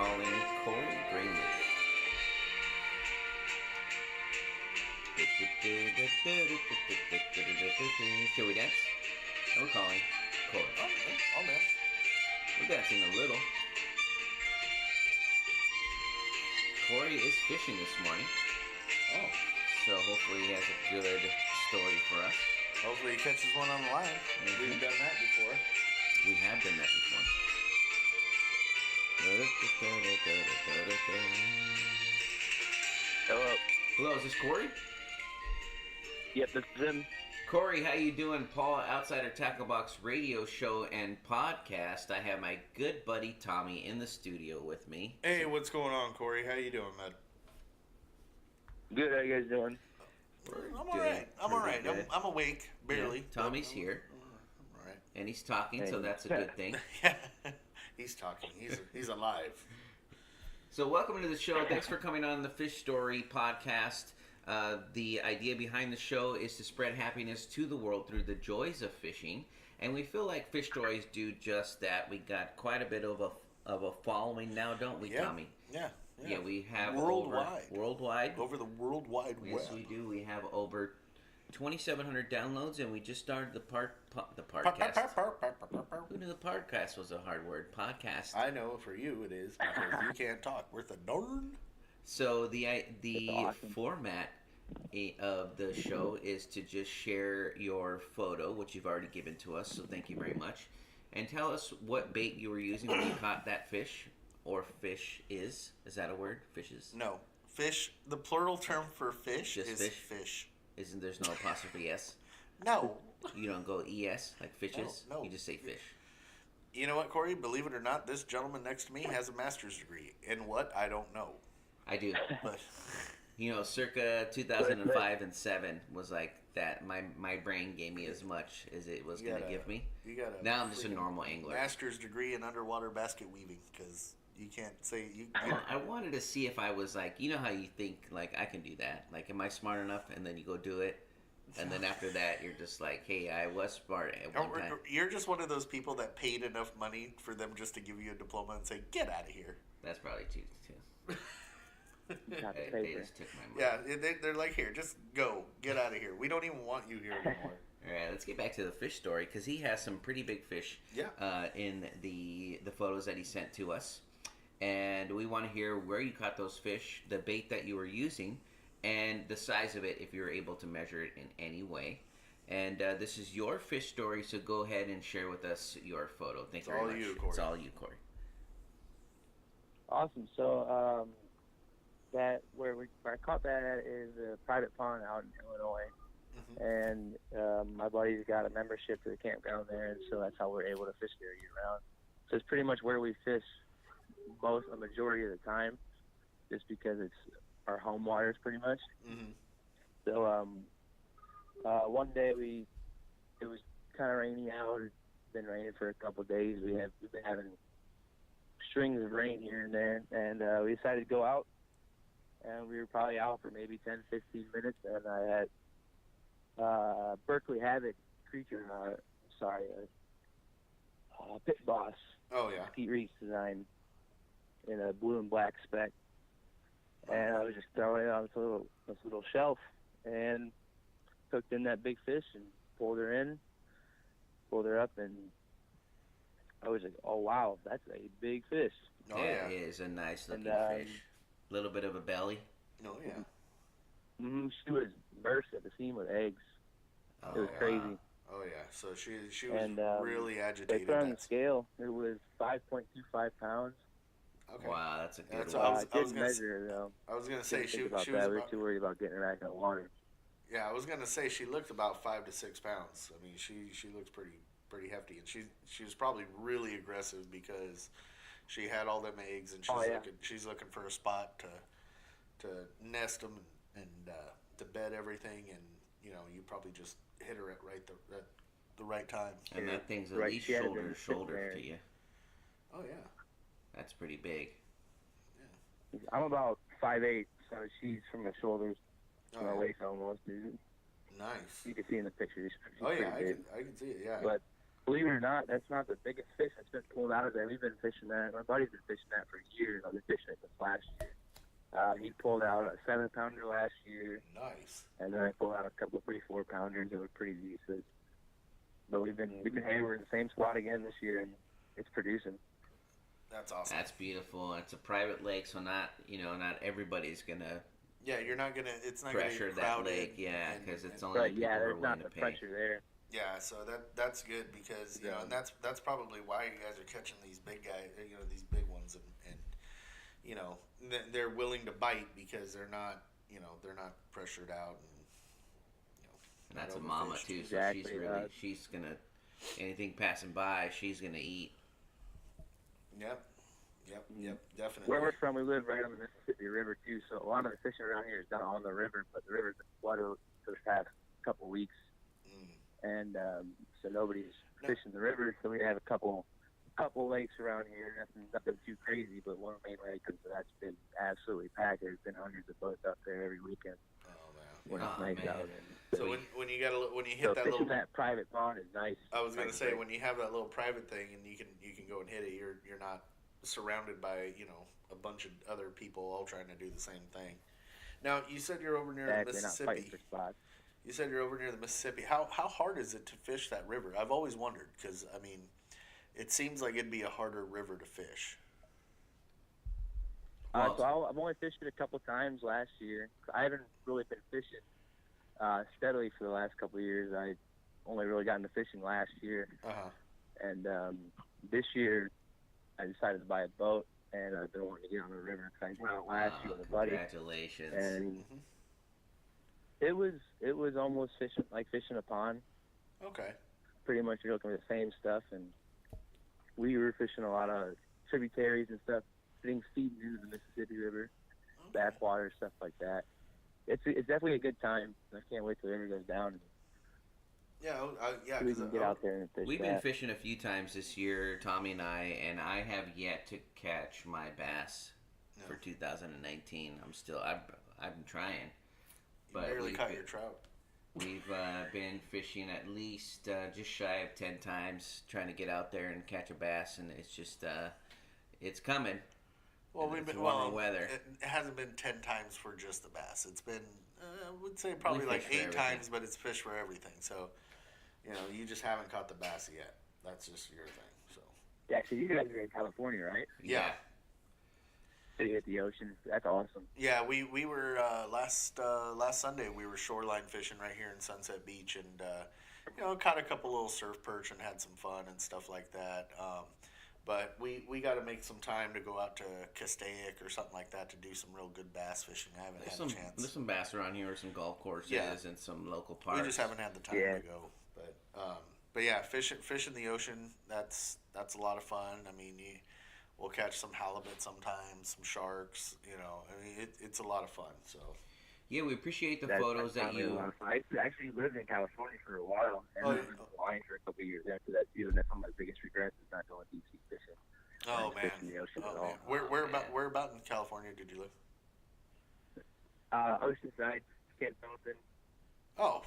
calling Cory Greenleaf. Shall we dance? We're calling Cory. Oh, yeah, I'll dance. We're dancing a little. Cory is fishing this morning, Oh, so hopefully he has a good story for us. hopefully he catches one on the line. We've done that before. We have done that before. Hello. Hello, is this Cory? Yep, this is him. Cory, how you doing? Paul, Outsider Tackle Box radio show and podcast. I have my good buddy Tommy in the studio with me. Hey, what's going on, Cory? How you doing, man? Good, how you guys doing? I'm all right. I'm all right. I'm awake, barely. Yeah, Tommy's here, I'm all right. and he's talking, so that's a good thing. Yeah, he's talking. He's alive. So welcome to the show. Thanks for coming on the Fish Story podcast. The idea behind the show is to spread happiness to the world through the joys of fishing, and we feel like Fish Stories do just that. We got quite a bit of a following now, don't we, Tommy? Yeah. Yeah, we have worldwide over the World Wide Web. Yes, we do. We have over 2,700 downloads, and we just started the podcast. Who knew the podcast was a hard word? Podcast. I know for you it is because you can't talk worth a darn. So the awesome. format of the show is to just share your photo, which you've already given to us. So thank you very much, and tell us what bait you were using when you caught that fish. Or fish is that a word? Fishes? No. Fish, the plural term for fish Just is fish? Isn't there's no apostrophe S? No. You don't go ES like fishes? No. You just say fish. You know what, Cory? Believe it or not, this gentleman next to me has a master's degree. In what? I don't know. I do. But You know, circa 2005 and 7 was like that. My brain gave me as much as it was going to give me. you got a Now I'm just a freaking normal angler. master's degree in underwater basket weaving because you can't say you. I wanted to see if I was like, you know how you think, like, I can do that. Like, am I smart enough? And then you go do it. And then after that, you're just like, hey, I was smart at one time. You're just one of those people that paid enough money for them just to give you a diploma and say, get out of here. That's probably too. Got the They paper. just took my money. Yeah, they're like, here, just go. Get out of here. We don't even want you here anymore. All right, let's get back to the fish story because he has some pretty big fish in the photos that he sent to us. And we want to hear where you caught those fish, the bait that you were using, and the size of it if you were able to measure it in any way. And this is your fish story, so go ahead and share with us your photo. Thank you very much. You, Cory. It's all you, Cory. Awesome. So, that where I caught that at is a private pond out in Illinois, and my buddy's got a membership to the campground there, and so that's how we're able to fish there year round. So it's pretty much where we fish a majority of the time, just because it's our home waters pretty much. So one day it was kind of rainy out. It's been raining for a couple of days. We've been having strings of rain here and there, and we decided to go out. And we were probably out for maybe 10, 15 minutes, and I had Berkeley Havoc creature, Pit Boss. Oh, yeah. Pete Reese design in a blue and black speck. And I was just throwing it on this little shelf and hooked in that big fish and pulled her up, and I was like, oh, wow, that's a big fish. Oh, yeah, yeah. it is a nice looking And, fish. Little bit of a belly. Oh, yeah. She was burst at the seam with eggs. It was crazy. Oh, yeah. So she was And, really They agitated. put on the scale. It was 5.25 pounds. Okay. Wow, that's a good That's one. I I was didn't gonna measure her, though. I was gonna say Didn't she think about was that. We were about, too worried about getting her back in the water. yeah. I was gonna say she looked about 5 to 6 pounds. I mean, she looks pretty hefty, and she was probably really aggressive because she had all them eggs, and she's looking for a spot to nest them and to bed everything, and you probably just hit her at the right time. And that thing's at Right, least she had shoulder been to sitting shoulder there. to you. Oh yeah. That's pretty big. I'm about 5'8", so she's from the shoulders to my Oh, waist almost, dude. nice. You can see in the picture. She's Oh yeah, pretty big. I can see it. Yeah. But Believe it or not, that's not the biggest fish that's been pulled out of there. We've been fishing that. My buddy's been fishing that for years. I've been fishing it since last year. He pulled out a 7-pounder last year. Nice. And then I pulled out a couple of 3-4-pounders that were pretty decent. But we've been hammering the same spot again this year, and it's producing. That's awesome. That's beautiful. It's a private lake, so not everybody's gonna. Yeah, you're not gonna. It's not pressure gonna be crowded, that lake. Yeah, because it's only right, people yeah, who are there's willing not to the pay. pressure there. Yeah, so that's good because you know, and that's probably why you guys are catching these big guys, these big ones, and you know, they're willing to bite because they're not pressured out, and that's a mama too, so exactly, she's gonna anything passing by, she's gonna eat. Yep, definitely. Where we're from, we live right on the Mississippi River too, so a lot of the fishing around here is done on the river, but the river's been flooded for the past couple weeks. And so nobody's fishing the river. So we have a couple lakes around here. Nothing too crazy, but one main lake, and so that's been absolutely packed. There's been hundreds of boats up there every weekend. Oh man, when it's nice out. So when you hit that little that private pond is nice. I was gonna say when you have that little private thing and you can go and hit it, you're not surrounded by a bunch of other people all trying to do the same thing. Now you said you're over near the Mississippi. You said you're over near the Mississippi. How hard is it to fish that river? I've always wondered because, I mean, it seems like it'd be a harder river to fish. So I've only fished it a couple times last year. I haven't really been fishing steadily for the last couple of years. I only really got into fishing last year. Uh-huh. And this year I decided to buy a boat, and I've been wanting to get on the river because I went out last year with a buddy. Congratulations. And it was almost fishing a pond. Okay. Pretty much you're looking at the same stuff, and we were fishing a lot of tributaries and stuff, things feeding into the Mississippi River, backwater, stuff like that. It's definitely a good time. I can't wait till the river goes down. Yeah, so we can get out there and fish. We've been fishing a few times this year, Tommy and I have yet to catch my bass for 2019. I'm trying. You barely caught your trout. We've been fishing at least just shy of 10 times, trying to get out there and catch a bass, and it's just it's coming. Well, we've been warmer weather. It hasn't been 10 times for just the bass. It's been I would say probably like 8 times, but it's fish for everything. So, you just haven't caught the bass yet. That's just your thing. So. Yeah, so you guys are in California, right? Yeah. So you hit the ocean. That's awesome. Yeah, we were last Sunday. We were shoreline fishing right here in Sunset Beach, and caught a couple little surf perch and had some fun and stuff like that. But we got to make some time to go out to Castaic or something like that to do some real good bass fishing. I haven't had a chance. There's some bass around here, some golf courses, and some local parks. We just haven't had the time to go. But yeah, fishing the ocean, that's a lot of fun. I mean, we'll catch some halibut sometimes, some sharks. I mean, it's a lot of fun. So. Yeah, we appreciate the photos that you. I actually lived in California for a while, and lived in Hawaii for a couple of years after that too. And that's one of my biggest regrets is not going deep sea fishing. Oh man! Fishing the ocean at all. Where about in California did you live? Oceanside, Kent Mountain. Oh,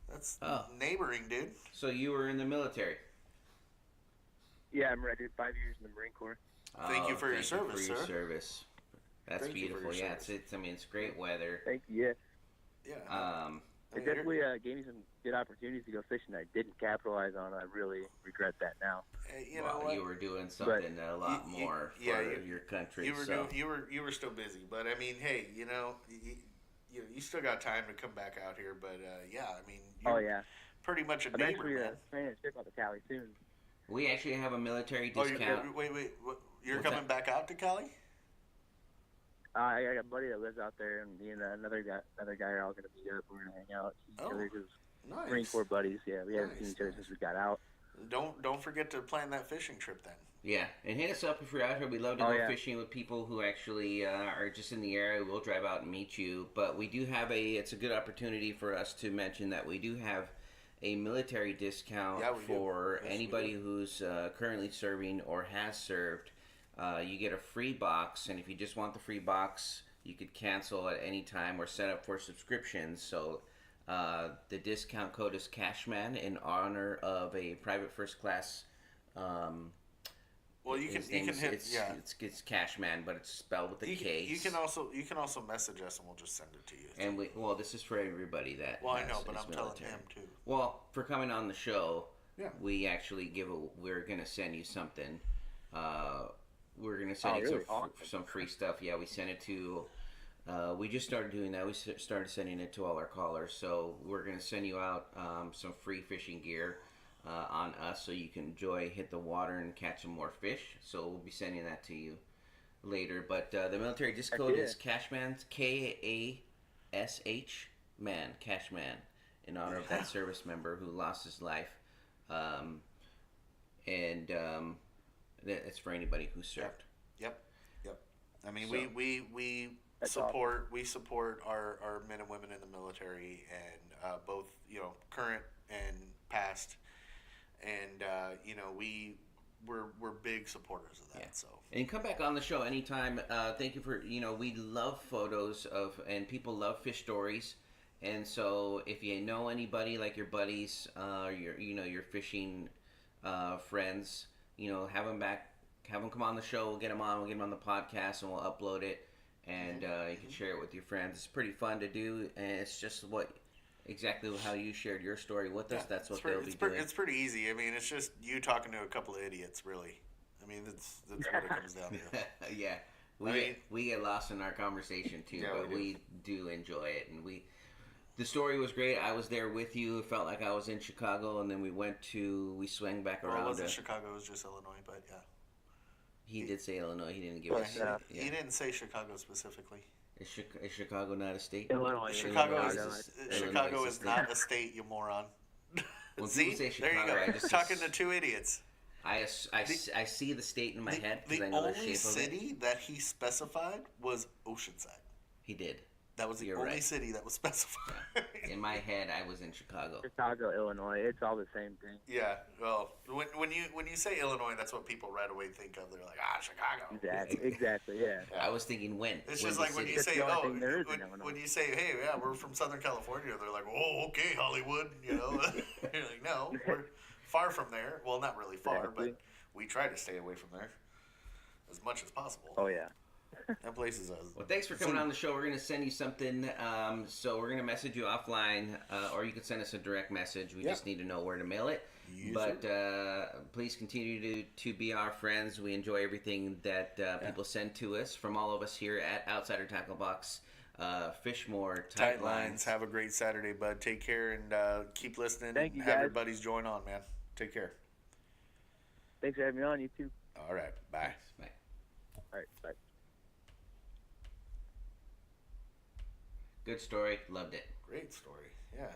that's neighboring, dude. So you were in the military? Yeah, I did 5 years in the Marine Corps. Thank you for your service, sir. Service. That's beautiful. Yeah, it's great weather. Thank you. Yeah. It definitely gave me some good opportunities to go fishing that I didn't capitalize on. I really regret that now. You know what? You were doing something a lot more for your country. You were still busy, but I mean, hey, you still got time to come back out here. But I mean, you're pretty much a neighbor, man. I'm actually planning to trip out to Cali soon. We actually have a military discount. Wait, you're coming back out to Cali? I got a buddy that lives out there, and me and another guy are all going to meet up. We're going to hang out. Nice. Marine Corps buddies. Yeah, we haven't seen each other since we got out. Don't forget to plan that fishing trip then. Yeah, and hit us up if you're out here. We'd love to go fishing with people who actually are just in the area. We'll drive out and meet you. But we do have it's a good opportunity for us to mention that we do have a military discount for anybody who's currently serving or has served. You get a free box, and if you just want the free box, you could cancel at any time or set up for subscriptions. So The discount code is Cashman in honor of a private first class. Well, you can hit it's Cashman, but it's spelled with a K. You can also message us and we'll just send it to you. And this is for everybody that. Well, I know, but I'm telling him too. Well, for coming on the show, yeah, we actually we're gonna send you something. We're gonna send you some free stuff. Yeah, we sent it to. We just started doing that. We started sending it to all our callers. So we're gonna send you out some free fishing gear. On us, so you can hit the water and catch some more fish. So we'll be sending that to you later. But the military disc code is Cashman, Kash man, Cashman, in honor of that service member who lost his life. That's for anybody who served. Yep. I mean, So- we support our men and women in the military, and both current and past. And we're big supporters of that. Yeah. So and come back on the show anytime. Thank you for we love photos and people love fish stories. And so if you know anybody like your buddies, your fishing friends, have them come on the show. We'll get them on the podcast, and we'll upload it. And you can share it with your friends. It's pretty fun to do, and it's just exactly how you shared your story with us. That's what they'll be doing. It's pretty easy. I mean, it's just you talking to a couple of idiots, really. I mean, that's what it comes down to. Yeah, we get lost in our conversation too, but we do enjoy it. And the story was great. I was there with you. It felt like I was in Chicago, and then we swung back around. It wasn't Chicago. It was just Illinois, but yeah. He did say Illinois. He didn't give us. He didn't say Chicago specifically. Is Chicago not a state? Illinois. Chicago is not a state, you moron. When See? people say Chicago, there you go. I just talking to two idiots. I see the state in my head because I know the shape of it. The only city that he specified was Oceanside. He did. That was the only city that was specified. Yeah. In my head, I was in Chicago. Chicago, Illinois. It's all the same thing. Yeah. Well, when you say Illinois, that's what people right away think of. They're like, Chicago. Exactly. Yeah. I was thinking when. It's just like when you say, when you say, hey, yeah, we're from Southern California. They're like, oh, okay, Hollywood. You're like, no, we're far from there. Well, not really far, but we try to stay away from there as much as possible. Oh yeah. That place is Well, thanks for coming on the show. We're going to send you something. So we're going to message you offline, or you can send us a direct message. We just need to know where to mail it. But please continue to be our friends. We enjoy everything that people send to us from all of us here at Outsider Tackle Box. Fish more, tight lines. Have a great Saturday, bud. Take care and keep listening. Thank you, have guys. your buddies join on, man. Take care. Thanks for having me on. You too. All right. Bye. Bye. All right. Bye. Good story. Loved it. Great story. Yeah.